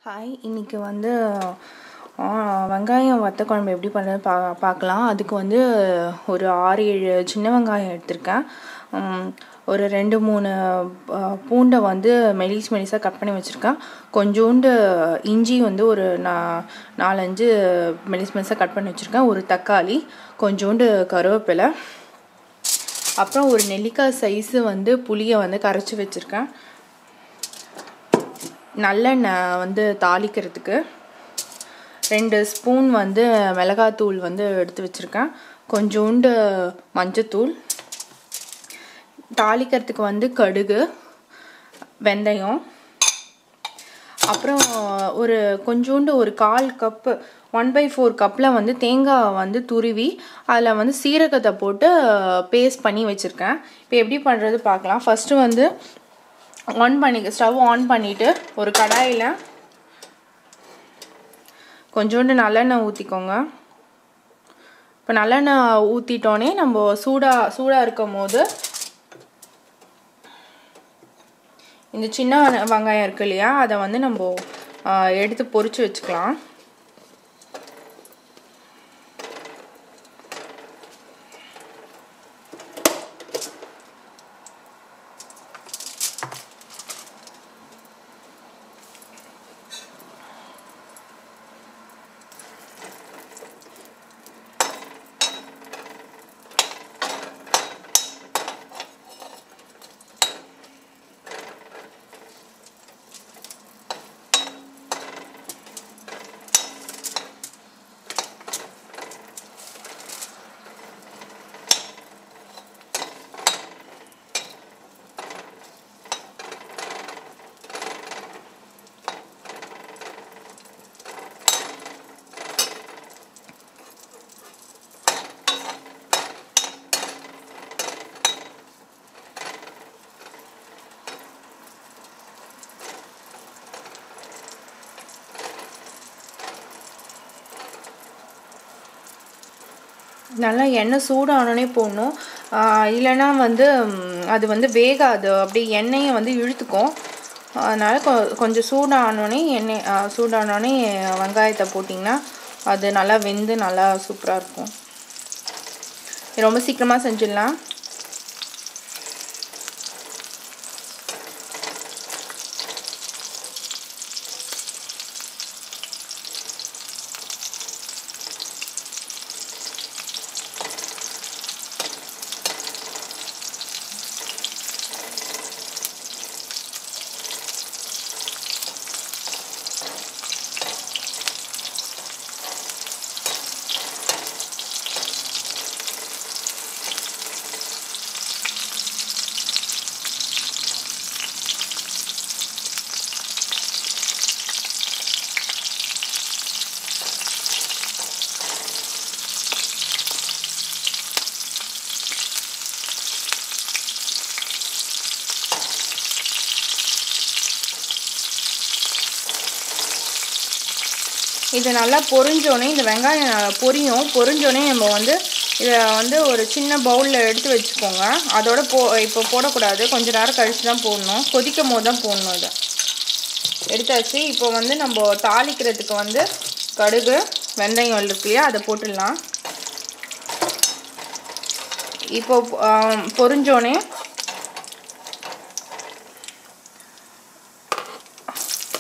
Hi, இன்னைக்கு வந்து வெங்காயம் வத்த குழம்பு எப்படி பண்ணுறது பார்க்கலாம். அதுக்கு வந்து ஒரு 6-7 சின்ன வெங்காயம் எடுத்திருக்கேன். ஒரு 2-3 பூண்டை வந்து மெலிசாக கட் பண்ணி வச்சுருக்கேன். கொஞ்சோண்டு இஞ்சி வந்து ஒரு 4-5 மெலிசாக கட் பண்ணி வச்சுருக்கேன். ஒரு தக்காளி, கொஞ்சோண்டு கருவேப்பிலை, அப்புறம் ஒரு நெல்லிக்காய் சைஸு வந்து புளியை வந்து கரைச்சி வச்சுருக்கேன். நல்லெண்ணெய் வந்து தாளிக்கிறதுக்கு 2 ஸ்பூன் வந்து மிளகாத்தூள் வந்து எடுத்து வச்சுருக்கேன். கொஞ்சோண்டு மஞ்சத்தூள், தாளிக்கிறதுக்கு வந்து கடுகு, வெந்தயம், அப்புறம் கொஞ்சோண்டு ஒரு 1/4 கப்பு 1/4 கப்பில் வந்து தேங்காய் வந்து துருவி அதில் வந்து சீரகத்தை போட்டு பேஸ்ட் பண்ணி வச்சுருக்கேன். இப்போ எப்படி பண்ணுறது பார்க்கலாம். ஃபஸ்ட்டு வந்து ஸ்டவ் ஆன் பண்ணிவிட்டு ஒரு கடாயில் கொஞ்சோண்டு நல்லெண்ணெய் ஊற்றிக்கோங்க. இப்போ நல்லெண்ணெய் ஊற்றிட்டோன்னே நம்ம சூடாக இருக்கும் போது இந்த சின்ன வெங்காயம் இருக்கு இல்லையா, அதை வந்து நம்ம எடுத்து பொரிச்சு வச்சுக்கலாம். நல்லா எண்ணெய் சூடானோடனே போடணும், இல்லைன்னா வந்து அது வந்து வேகாது, அப்படி எண்ணெயை வந்து இழுத்துக்கும். அதனால் கொஞ்சம் சூடானோடனே வெங்காயத்தை போட்டிங்கன்னா அது நல்லா வெந்து நல்லா சூப்பராக இருக்கும். ரொம்ப சீக்கிரமாக செஞ்சிடலாம். இது நல்லா பொரிஞ்சோடனே, இந்த வெங்காயம் நல்லா பொரிஞ்சோடனே நம்ம வந்து இதை வந்து ஒரு சின்ன பவுலில் எடுத்து வச்சுக்கோங்க. அதோட இப்போ போடக்கூடாது, கொஞ்சம் நேரம் கழித்து தான் போடணும். கொதிக்கும் போது தான் போடணும். இதை எடுத்தாச்சு. இப்போ வந்து நம்ம தாளிக்கிறதுக்கு வந்து கடுகு, வெந்தயம் இருக்கு இல்லையா, அதை போட்டுடலாம். இப்போ பொரிஞ்சோடனே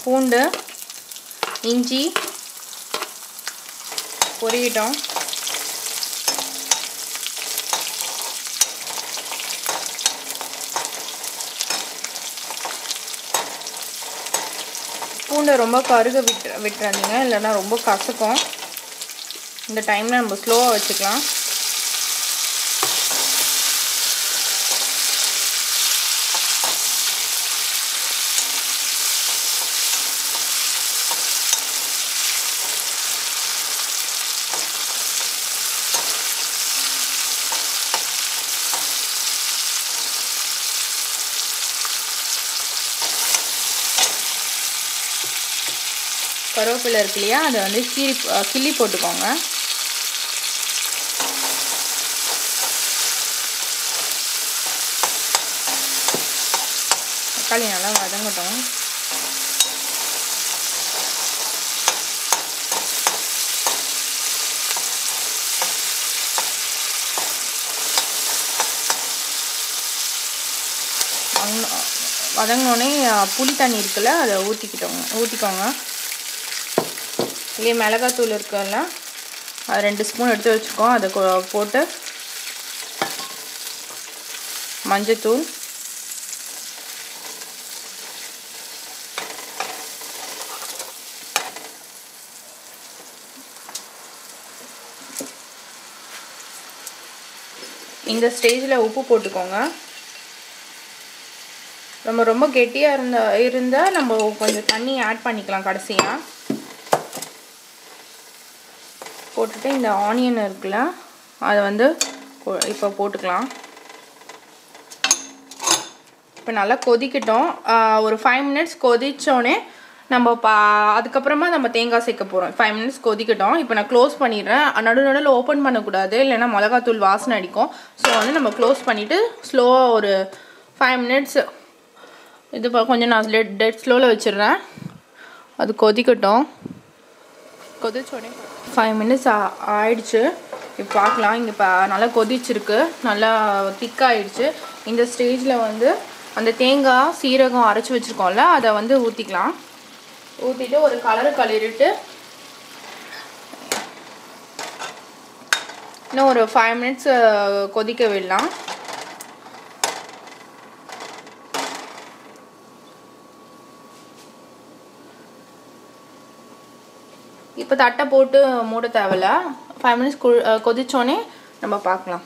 பூண்டு, இஞ்சி பொரியட்டும். பூண்டை ரொம்ப கருக விட்டுறாதீங்க, இல்லைன்னா ரொம்ப கசக்கும். இந்த டைமில் நம்ம ஸ்லோவாக வச்சுக்கலாம். கருவேப்பிலை இருக்கு இல்லையா, அதை வந்து கிள்ளி போட்டுக்கோங்க. தக்காளி நல்லா வதங்கட்டும். வதங்கினோடனே புளி தண்ணி இருக்குல்ல அதை ஊற்றிக்கோங்க. இதே மிளகாத்தூள் இருக்குல்ல அது 2 ஸ்பூன் எடுத்து வச்சுக்கோம். அதை போட்டு மஞ்சத்தூள், இந்த ஸ்டேஜில் உப்பு போட்டுக்கோங்க. நம்ம ரொம்ப கெட்டியாக இருந்தால் நம்ம கொஞ்சம் தண்ணி ஆட் பண்ணிக்கலாம் கடைசியாக. போட்டுட்டு இந்த ஆனியன் இருக்குல்ல அதை வந்து இப்போ போட்டுக்கலாம். இப்போ நல்லா கொதிக்கட்டும். ஒரு 5 மினிட்ஸ் கொதிச்சோடனே நம்ம அதுக்கப்புறமா நம்ம தேங்காய் சேர்க்க போகிறோம். 5 மினிட்ஸ் கொதிக்கட்டும். இப்போ நான் க்ளோஸ் பண்ணிடுறேன். நடுவில் ஓப்பன் பண்ணக்கூடாது, இல்லைன்னா மிளகாத்தூள் வாசனை அடிக்கும். ஸோ வந்து நம்ம க்ளோஸ் பண்ணிவிட்டு ஸ்லோவாக ஒரு 5 மினிட்ஸ் இது கொஞ்சம் நான் டெட் ஸ்லோவில் வச்சிடுறேன். அது கொதிக்கட்டும். கொதிச்சோடனே 5 மினிட்ஸ் ஆயிடுச்சு. இப்போ பார்க்கலாம். இங்கே நல்லா கொதிச்சிருக்கு, நல்லா திக்காகிடுச்சு. இந்த ஸ்டேஜில் வந்து அந்த தேங்காய் சீரகம் அரைச்சி வச்சுருக்கோம்ல அதை வந்து ஊற்றிக்கலாம். ஊற்றிட்டு ஒரு கலரிட்டு இன்னும் ஒரு 5 மினிட்ஸ் கொதிக்க விடலாம். இப்போ தட்டை போட்டு மூட தேவையில்ல. 5 மினிட்ஸ் கொதிச்சோடனே நம்ம பார்க்கலாம்.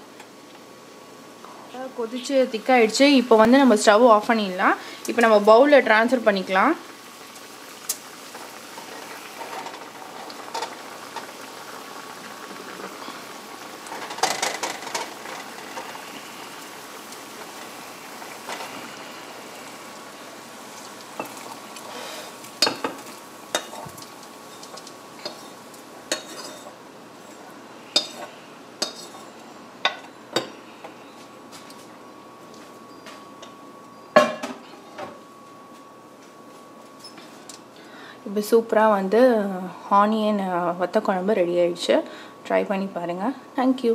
கொதிச்சு திக்காயிடுச்சு. இப்போ வந்து நம்ம ஸ்டவ் ஆஃப் பண்ணிடலாம். இப்போ நம்ம பவுலில் ட்ரான்ஸ்ஃபர் பண்ணிக்கலாம். இப்போ சூப்பராக வந்து ஆனியன் வத்த குழம்பு ரெடி ஆயிடுச்சு. ட்ரை பண்ணி பாருங்கள். தேங்க்யூ.